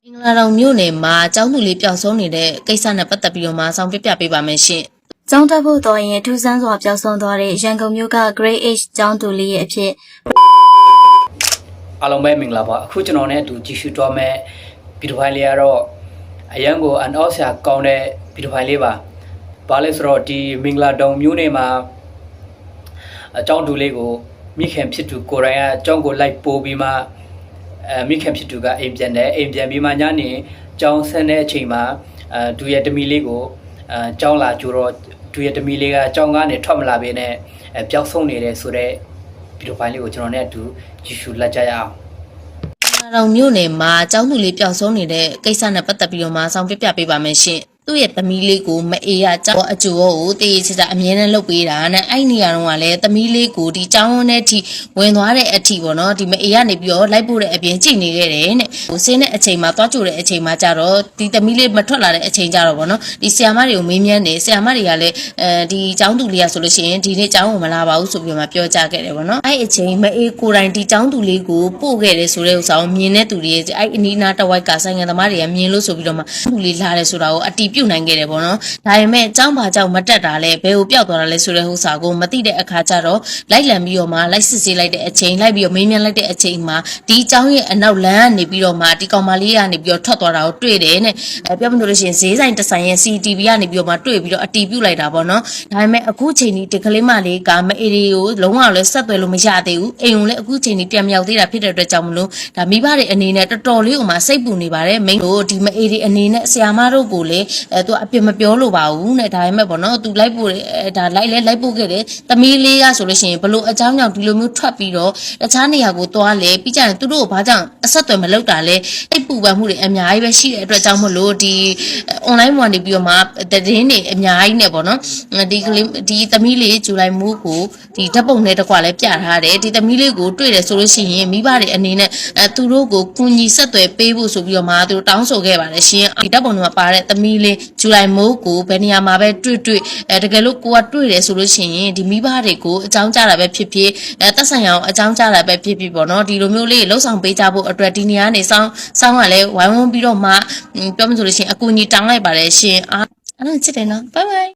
င်္ဂလာတောင်မြို့နယ်မှာကျောင်းသူလေးပျောက်ဆုံးနေတဲ့ကိစ္စနဲ့ပတ်သက်ပြီးတော့မှဆောင်ပြပြပေးပါမယ်ရှင်။ကျောင်းတက်ဖို့တော်ရင်ထူးဆန်းစွာပျောက်ဆုံးသွားတဲ့ရန်ကုန်မြို့က Grade H ကျောင်းသူလေးရဲ့အဖြစ်အားလုံးပဲမင်္ဂလာပါအခုကျွန်တော်နဲ့အတူကြည့်ရှုတော့မယ့်ဗီဒီယိုဖိုင်လေးကတော့အရန်ကိုအန်အော့ဆရာကောင်းတဲ့ဗီဒီယိုဖိုင်လေးပါဘာလဲဆိုတော့ဒီမင်္ဂလာတောင်မြို့နယ်မှာအကြောင်းတူလေးကိုမိခင်ဖြစ်သူကိုရိုင်းကအကြောင်းကိုလိုက်ပို့ပြီးမှမိခင်ဖြစ်သူကအိမ်ပြန်တယ်အိမ်ပြန်ပြီးမှညနေကျောင်းဆင်းတဲ့အချိန်မှာသူရဲ့တမီလေးကိုကျောင်းလာကြတော့သူရဲ့တမီလေးကကျောင်းကနေထွက်မလာဘဲနဲ့ပျောက်ဆုံးနေတယ်ဆိုတော့ဗီဒီယိုဖိုင်လေးကိုကျွန်တော်နဲ့အတူကြည့်ရှုလိုက်ကြရအောင်င်္ဂလာတောင်မြို့နယ်မှာကျောင်းသူလေးပျောက်ဆုံးနေတဲ့ကိစ္စနဲ့ပတ်သက်ပြီးတော့မှဆောင်ပြပြပေးပါမယ်ရှင်သူ့ရဲ့သမီးလေးကိုမအေးရကျောင်းအကျိုးကိုတည်ရချတာအမြဲတမ်းလုပ်ပေးတာနဲ့အဲ့နေရာတော့ကလည်းသမီးလေးကိုဒီကျောင်းဝန်းထဲထိဝင်သွားတဲ့အထိပေါ့နော်ဒီမအေးကနေပြီးတော့လိုက်ပို့တဲ့အပြင်ကြိတ်နေခဲ့တယ်နဲ့ဟိုဆင်းတဲ့အချိန်မှာသွားကြိုတဲ့အချိန်မှာကြတော့ဒီသမီးလေးမထွက်လာတဲ့အချိန်ကြတော့ပေါ့နော်ဒီဆရာမတွေကိုမေးမြန်းတယ်ဆရာမတွေကလည်းဒီကျောင်းသူလေးကဆိုလို့ရှိရင်ဒီနေ့ကျောင်းကိုမလာပါဘူးဆိုပြီးတော့မှပြောကြခဲ့တယ်ပေါ့နော်အဲ့အချိန်မအေးကိုယ်တိုင်ဒီကျောင်းသူလေးကိုပို့ခဲ့တယ်ဆိုတဲ့ဥစ္စာကိုမြင်တဲ့သူတွေအဲ့အနီးနားတဝိုက်ကဆိုင်ငံသမားတွေကမြင်လို့ဆိုပြီးတော့မှသူလေးလာတယ်ဆိုတာကိုအတီးပြုတ်နိုင်ခဲ့တယ်ပေါ့နော်ဒါပေမဲ့ကျောင်းဘာကြောင့်မတက်တာလဲဘယ်ကိုပျောက်သွားတာလဲဆိုတဲ့ဥစ္စာကိုမသိတဲ့အခါကျတော့လိုက်လံပြီးတော့မှလိုက်စစ်ဆေးလိုက်တဲ့အချိန်လိုက်ပြီးတော့မေးမြန်းလိုက်တဲ့အချိန်မှာဒီကျောင်းရဲ့အနောက်လမ်းကနေပြီးတော့မှဒီကောင်မလေးကနေပြီးတော့ထွက်သွားတာကိုတွေ့တယ်နဲ့ပြောမလို့ရှိရင်ဈေးဆိုင်တစ်ဆိုင်ရဲ့ CCTV ကနေပြီးတော့မှတွေ့ပြီးတော့အတီးပြုတ်လိုက်တာပေါ့နော်ဒါပေမဲ့အခုချိန်ဒီကလေးမလေးကမအေးလေးကိုလုံးဝလည်းဆက်သွယ်လို့မရသေးဘူးအိမ်ကိုလည်းအခုချိန်ဒီပြန်မြောက်သေးတာဖြစ်တဲ့အတွက်ကြောင့်မလို့ဒါမိဘတွေအနေနဲ့တော်တော်လေးကိုမှစိတ်ပူနေပါတယ်မိန်းတို့ဒီမအေးလေးအနေနဲ့ဆရာမတို့ကိုလည်းသူအပြစ်မပြောလို့ပါဘူးနဲ့ဒါပေမဲ့ပေါ့နော်သူလိုက်ပို့ဒါလိုက်ပို့ခဲ့တယ်သမီးလေးကဆိုလို့ရှိရင်ဘလို့အကြောင်းကြောင့်ဒီလိုမျိုးထွက်ပြီးတော့တခြားနေရာကိုသွားလဲပြီးကြရင်သူတို့ကိုဘာကြောင့်အဆက်အသွယ်မလုပ်တာလဲအိပ်ပူပန်မှုတွေအများကြီးပဲရှိတဲ့အတွက်ကြောင့်မလို့ဒီ online မှာနေပြီးတော့မှသတင်းတွေအများကြီးနဲ့ပေါ့နော်ဒီသမီးလေးဇူလိုင်မိုးကိုဒီဓာတ်ပုံနဲ့တကွာလဲပြထားတယ်ဒီသမီးလေးကိုတွေ့တယ်ဆိုလို့ရှိရင်မိဘတွေအနေနဲ့သူတို့ကိုကူညီဆက်သွယ်ပေးဖို့ဆိုပြီးတော့မှသူတို့တောင်းဆိုခဲ့ပါတယ်ရှင်ဒီဓာတ်ပုံတွေမှာပါတဲ့သမီးလေးဇူလိုင်မိုးကိုဘယ်နေရာမှာပဲတွေ့တကယ်လို့ကိုကတွေ့တယ်ဆိုလို့ရှိရင်ဒီမိဘတွေကိုအကြောင်းကြားတာပဲဖြစ်ဖြစ်သက်ဆိုင်ရာအကြောင်းကြားတာပဲဖြစ်ဖြစ်ပေါ့နော်ဒီလိုမျိုးလေးလှုပ်ဆောင်ပေးကြဖို့အတွက်ဒီနေရာကနေစောင်းကလည်းဝိုင်းဝန်းပြီးတော့မှပြောမှဆိုလို့ရှိရင်အကူအညီတောင်းလိုက်ပါတယ်ရှင်အားချစ်တယ်နော်ဘိုင်ဘိုင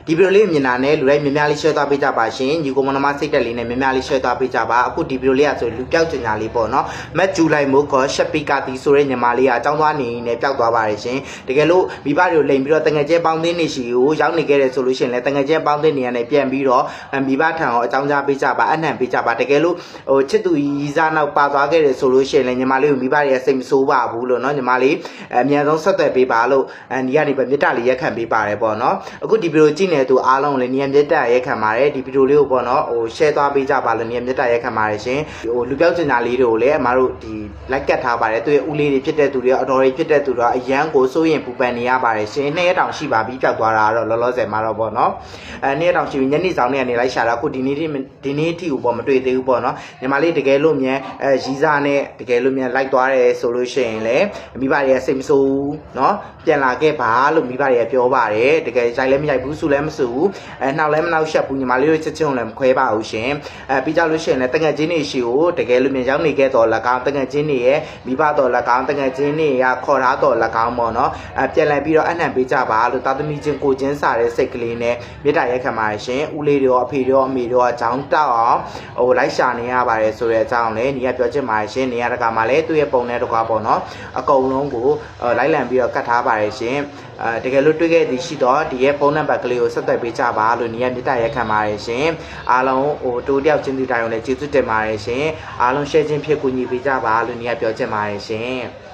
်ဒီဗီဒီယိုလေးမြင်တာနဲ့လူတိုင်းများများလေး share သွားပေးကြပါရှင်ညီကိုမနမစိတ်တက်လေးနဲ့များများလေး share သွားပေးကြပါအခုဒီဗီဒီယိုလေးကဆိုလူပြောက်ကြညာလေးပေါ့နော်မက်ဂျူလိုက်မိုးကောရှက်ပီကာတီဆိုတဲ့ညီမလေးကအကြောင်းသွားနေနေပျောက်သွားပါတယ်ရှင်တကယ်လို့မိဘတွေကိုလိမ်ပြီးတော့တငယ်ကျဲပေါင်းသင်းနေရှိကိုရောက်နေခဲ့တယ်ဆိုလို့ရှိရင်လည်းတငယ်ကျဲပေါင်းသင်းနေရနေပြန်ပြီးတော့မိဘထံကိုအကြောင်းကြားပေးကြပါအနှံပေးကြပါတကယ်လို့ဟိုချစ်သူရီစားနောက်ပါသွားခဲ့တယ်ဆိုလို့ရှိရင်လည်းညီမလေးကိုမိဘတွေကစိတ်မဆိုးပါဘူးလို့နော်ညီမလေးအမြန်ဆုံးဆက်သွယ်ပေးပါလို့ဒီကနေပဲမေတ္တာလေးရက်ခံပေးပါတယ်ပေါ့နော်အခုဒီဗီဒီယိုကြည့်နေသူအားလုံးလည်းဉာဏ်မြတ်တာရဲခံပါတယ်ဒီဗီဒီယိုလေးကိုပေါ့နော်ဟို share သွားပေးကြပါလို့ဉာဏ်မြတ်တာရဲခံပါတယ်ရှင်ဟိုလူပြောက်ကျင်ညာလေးတွေကိုလည်းအမတို့ဒီ like ကတ်ထားပါတယ်သူရဲ့ဦးလေးတွေဖြစ်တဲ့သူတွေအတော်တွေဖြစ်တဲ့သူတွေအရန်ကိုစိုးရင်ပူပန်နေရပါတယ်ရှင်2ရက်တောင်ရှိပါပြီပျောက်သွားတာတော့လောလောဆယ်မှာတော့ပေါ့နော်2ရက်တောင်ရှိပြီညနေဆောင်နေကနေလိုက်ရှာတာအခုဒီနေ့ထိကိုပေါ့မတွေ့သေးဘူးပေါ့နော်ညီမလေးတကယ်လို့မြန်ရီးစားနဲ့တကယ်လို့မြန်လိုက်သွားတယ်ဆိုလို့ရှိရင်လည်းမိဘတွေကစိတ်မဆိုးဘူးနော်ပြန်လာခဲ့ပါလို့မိဘတွေကပြောပါတယ်တကယ်ရိုက်လည်းမရိုက်ဘူးဆူလည်းမဆူဘူးနှောက်လည်းမနှောက်ရှက်ဘူးညီမလေးတို့ချစ်ချင်းလည်းမခွဲပါဘူးရှင်ပြီးကြလို့ရှိရင်လည်းတငယ်ချင်းတွေရှိကိုတကယ်လို့မြန်ရောက်နေခဲ့တော့၎င်းတငယ်ချင်းတွေရဲ့မိဘတော်၎င်းတငယ်ချင်းတွေကခေါ်ထားတော်၎င်းပေါ့နော်ပြန်လဲပြီးတော့အနှံပေးကြပါလို့သားသမီးချင်းကိုချင်းစာတဲ့စိတ်ကလေးနဲ့မေတ္တာရက်ခံပါရှင်ဦးလေးတွေရောအဖေတွေရောအမေတွေရောအကြောင်းတောက်အောင်ဟိုလိုက်ရှာနေရပါတယ်ဆိုတဲ့အကြောင်းလည်းညီကပြောချင်ပါရှင်နေရာတကာမှာလည်းသူ့ရဲ့ပုံနဲ့တကွာပေါ့နော်အကုန်လုံးကိုလိုက်လံပြီးတော့ကတ်ထားပါတယ်ရှင်တကယ်လို့တွေ့ခဲ့သည်ရှိတော့ဒီရဲ့ဖုန်းနံပါတ်ကလေးကိုဆက်သွယ်ပေးကြပါလို့ညီကမေတ္တာရက်ခံပါတယ်ရှင်အားလုံးဟိုတိုးတယောက်ချင်းစီတိုင်းကိုလည်းကျေးဇူးတင်ပါတယ်ရှင်အားလုံး share ချင်းဖြစ်ကူညီပေးကြပါလို့ညီကပြောချင်ပါတယ်ရှင်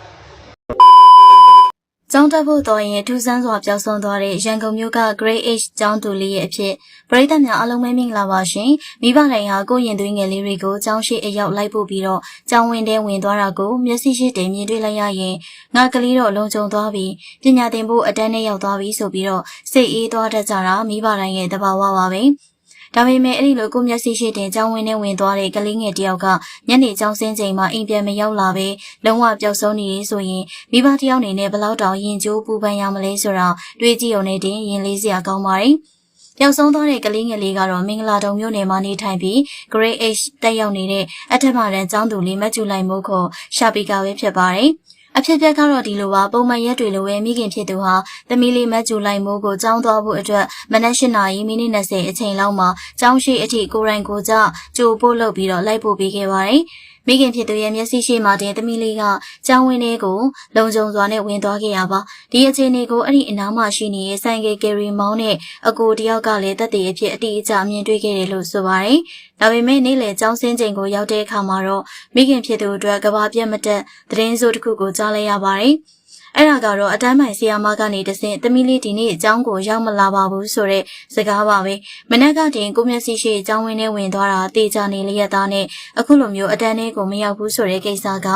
ကျောင်းတက်ဖို့တော်ရင်ထူးဆန်းစွာပျောက်ဆုံးသွားတဲ့ရန်ကုန်မြို့က Grade H ကျောင်းသူလေးရဲ့အဖြစ်ပရိသတ်များအားလုံးပဲမင်္ဂလာပါရှင်မိဘတိုင်းဟာကိုရင်သွေးငယ်လေးတွေကိုကျောင်းရှိအရောက်လိုက်ပို့ပြီးတော့ကျောင်းဝင်းထဲဝင်သွားတာကိုမျက်စိရှိတင်မြင်တွေ့လိုက်ရရင်ငါကလေးတော့လုံခြုံသွားပြီးပညာသင်ဖို့အတန်းနဲ့ရောက်သွားပြီဆိုပြီးတော့စိတ်အေးသွားတတ်ကြတာမိဘတိုင်းရဲ့သဘာဝပါပဲဒါပေမဲ့အဲ့ဒီလိုကိုမျက်စိရှိတင်ကျောင်းဝင်းထဲဝင်သွားတဲ့ကလေးငယ်တယောက်ကညနေကျောင်းဆင်းချိန်မှာအိမ်ပြန်မရောက်လာပဲလုံးဝပျောက်ဆုံးနေရဆိုရင်မိဘတယောက်အနေနဲ့ဘယ်လောက်တောင်ရင်ကျိုးပူပန်ရမလဲဆိုတာတွေးကြည့်ုံနဲ့တင်ရင်လေးစရာကောင်းပါတယ် ပျောက်ဆုံးသွားတဲ့ကလေးငယ်လေးကတော့မင်္ဂလာတုံမြို့နယ်မှာနေထိုင်ပြီး Grade H တက်ရောက်နေတဲ့အထက်မှာတန်းကျောင်းသူလေးမကျူလိုက်မို့ခေါ်ရှာပီကာပဲဖြစ်ပါတယ်။အဖြစ်ပြက်ကတော့ဒီလိုပါပုံမှန်ရက်တွေလိုပဲမိခင်ဖြစ်သူဟာသမီးလေးမကျူလိုက်မို့ကိုကျောင်းသွားဖို့အတွက်မနက်၈နာရီမိနစ်20အချိန်လောက်မှာကျောင်းရှိအထိကိုရိုင်းကိုကြကြိုပို့လုပ်ပြီးတော့လိုက်ပို့ပေးခဲ့ပါတယ်။မိခင်ဖြစ်သူရဲ့မျက်စိရှိမှတင်သမီးလေးကကျောင်းဝင်းထဲကိုလုံခြုံစွာနဲ့ဝင်သွားခဲ့ရပါဒီအခြေအနေကိုအဲ့ဒီအနားမှာရှိနေတဲ့ဆိုင်ကယ်ကယ်ရီမောင်းနဲ့အကိုတယောက်ကလည်းတက်တဲ့အဖြစ်အတိအကျမြင်တွေ့ခဲ့တယ်လို့ဆိုပါတယ်ဒါပေမဲ့နေ့လယ်ကျောင်းဆင်းချိန်ကိုရောက်တဲ့အခါမှာတော့မိခင်ဖြစ်သူအတွက်ကဘာပြတ်မတက်သတင်းစိုးတစ်ခုကိုကြားလိုက်ရပါတယ်အဲ့ဒါကတော့အတန်းပိုင်ဆီယာမကနေတဆင့်သမီးလေးဒီနေ့အကြောင်းကိုရောက်မလာပါဘူးဆိုတဲ့စကားပါပဲမနက်ကတင်ကိုမျက်စိရှိအကြောင်းဝင်းထဲဝင်သွားတာတေချာနေလျက်သားနဲ့အခုလိုမျိုးအတန်းလေးကိုမရောက်ဘူးဆိုတဲ့ကိစ္စက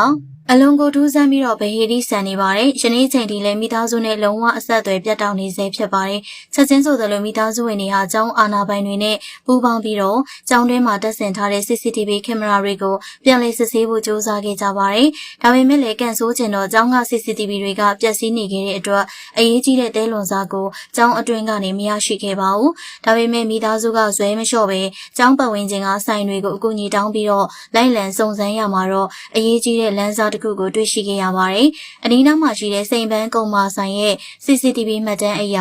အလွန်ကိုထူးဆန်းပြီးတော့ဗဟေဒီဆန်နေပါတယ်။ယနေ့ချိန်ထိလည်းမိသားစုနဲ့လုံးဝအဆက်အသွယ်ပြတ်တောက်နေစေဖြစ်ပါတယ်။ချက်ချင်းဆိုသလိုမိသားစုဝင်တွေဟာကျောင်းအာဏာပိုင်တွေနဲ့ပူးပေါင်းပြီးတော့ကျောင်းတွင်းမှာတပ်ဆင်ထားတဲ့ CCTV ကင်မရာတွေကိုပြန်လည်စစ်ဆေးဖို့ကြိုးစားခဲ့ကြပါတယ်။ဒါပေမဲ့လည်းကန်ဆိုးကျင်တော့ကျောင်းက CCTV တွေကပျက်စီးနေခဲ့တဲ့အတွက်အရေးကြီးတဲ့တဲလွန်စားကိုကျောင်းအတွင်းကနေမရရှိခဲ့ပါဘူး။ဒါပေမဲ့မိသားစုကဇွဲမလျှော့ပဲကျောင်းပတ်ဝန်းကျင်ကဆိုင်တွေကိုအကူအညီတောင်းပြီးတော့လိုက်လံစုံစမ်းရမှာတော့အရေးကြီးတဲ့လမ်းစာတစ်ခုကိုတွေ့ရှိခဲ့ရပါတယ်။အနီးနားမှာရှိတဲ့စိန်ပန်းကုန်းမဆိုင်ရဲ့ CCTV မှတ်တမ်းအရ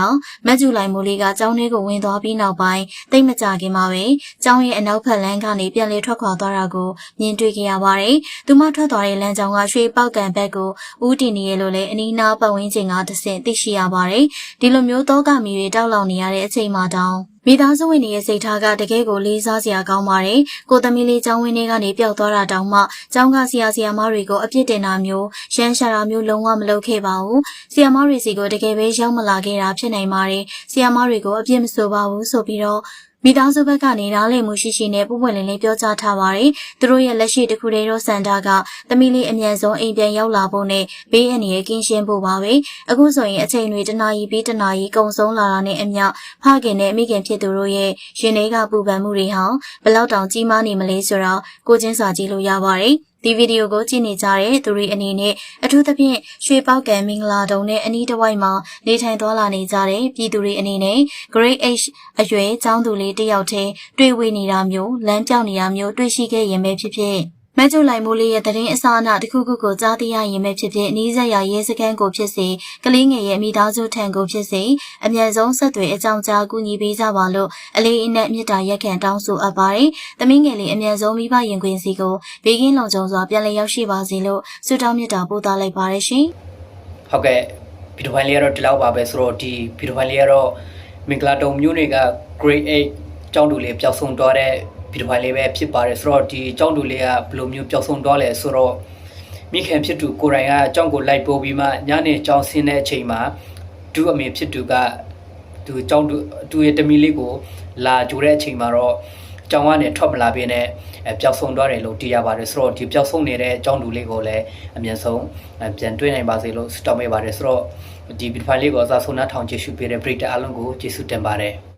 မတ်ကျူလိုက်မိုးလေးကကျောင်းထဲကိုဝင်သွားပြီးနောက်ပိုင်းတိတ်မကြခင်မှာပဲကျောင်းရဲ့အနောက်ဘက်လမ်းကနေပြန်လည်ထွက်ခွာသွားတာကိုမြင်တွေ့ခဲ့ရပါတယ်။သူမထွက်သွားတဲ့လမ်းကြောင်းကရွှေပေါက်ကံဘက်ကိုဦးတည်နေရလို့လည်းအနီးနားပတ်ဝန်းကျင်ကတဆင့်သိရှိရပါတယ်။ဒီလိုမျိုးတောကမီတွေတောက်လောင်နေရတဲ့အချိန်မှာတောင်မိသားစုဝင်တွေရဲ့စိတ်ထားကတကယ်ကိုလေးစားစရာကောင်းပါတယ်။ကိုသမီးလေးကျောင်းဝင်းထဲကနေပျောက်သွားတာတောင်မှကျောင်းကဆရာမတွေကိုအပြစ်တင်တာမျိုးရမ်းရှာတာမျိုးလုံးဝမလုပ်ခဲ့ပါဘူး။ဆရာမတွေစီကိုတကယ်ပဲရောက်မလာခဲ့တာဖြစ်နိုင်ပါတယ်။ဆရာမတွေကိုအပြစ်မဆိုပါဘူးဆိုပြီးတော့မိသားစုဘက်ကနေနားလည်မှုရှိရှိနဲ့ပုံပွင့်လင်းလင်းပြောကြားထားပါတယ်။သူတို့ရဲ့လက်ရှိတစ်ခုတည်းသောစံတာကသမီးလေးအမြန်ဆုံးအိမ်ပြန်ရောက်လာဖို့နဲ့ဘေးအန္တရာယ်ကင်းရှင်းဖို့ပါပဲ။အခုဆိုရင်အချိန်တွေတနာရီပြီးတနာရီကုန်ဆုံးလာတာနဲ့အမျှဖခင်နဲ့မိခင်ဖြစ်သူတို့ရဲ့ရင်ထဲကပူပန်မှုတွေဟာဘလောက်တောင်ကြီးမားနေမလဲဆိုတော့ကိုချင်းစာကြည့်လို့ရပါတယ်။ဒီဗီဒီယိုကိုကြည့်နေကြတဲ့သူတွေအနေနဲ့အထူးသဖြင့်ရွှေပေါက်ကံမင်္ဂလာတုံနဲ့အနီးတစ်ဝိုက်မှာနေထိုင်သွားလာနေကြတဲ့ပြည်သူတွေအနေနဲ့ Grade H အရွယ်ကျောင်းသူလေးတစ်ယောက်တည်းတွေ့ဝေနေတာမျိုးလမ်းပြောင်းနေတာမျိုးတွေ့ရှိခဲ့ရင်ပဲဖြစ်ဖြစ်မကျူလိုက်မိုးလေးရဲ့တရင်အစားအနာတစ်ခုခုကိုကြားသိရရင်ပဲဖြစ်ဖြစ်နီးစပ်ရာရဲစခန်းကိုဖြစ်စေကလေးငယ်ရဲ့မိသားစုထံကိုဖြစ်စေအမြန်ဆုံးဆက်သွယ်အကြောင်းကြားကူညီပေးကြပါလို့အလေးအနက်မြစ်တာရက်ခံတောင်းဆိုအပ်ပါတယ်။သမီးငယ်လေးအမြန်ဆုံးမိဘရင်ခွင်စီကိုဘေးကင်းလုံခြုံစွာပြန်လည်ရောက်ရှိပါစေလို့ဆုတောင်းမြတ်တာပို့သလိုက်ပါတယ်ရှင်။ဟုတ်ကဲ့ဗီဒီယိုဖိုင်လေးကတော့ဒီလောက်ပါပဲဆိုတော့ဒီဗီဒီယိုဖိုင်လေးကတော့မင်္ဂလာတုံမြို့နယ်က Grade 8ကျောင်းသူလေးပျောက်ဆုံးသွားတဲ့ဗီဒီယိုဖိုင်လေးပဲဖြစ်ပါတယ်ဆိုတော့ဒီကျောင်းသူလေးကဘယ်လိုမျိုးပျောက်ဆုံးသွားလဲဆိုတော့မိခင်ဖြစ်သူကိုရိုင်းကအကြောင်းကိုလိုက်ပို့ပြီးမှညနေကျောင်းဆင်းတဲ့အချိန်မှာဒူအမေဖြစ်သူကသူကျောင်းသူရဲ့တမီလေးကိုလာကြိုတဲ့အချိန်မှာတော့ကျောင်းကနေထွက်မလာဘဲနဲ့ပျောက်ဆုံးသွားတယ်လို့သိရပါတယ်ဆိုတော့ဒီပျောက်ဆုံးနေတဲ့ကျောင်းသူလေးကိုလည်းအမြန်ဆုံးပြန်တွေ့နိုင်ပါစေလို့ဆုတောင်းပေးပါတယ်ဆိုတော့ဒီဗီဒီယိုဖိုင်လေးကိုအစားဆုံးနှထောင်ကြည့်ရှုပေးတဲ့ပရိသတ်အားလုံးကိုကျေးဇူးတင်ပါတယ်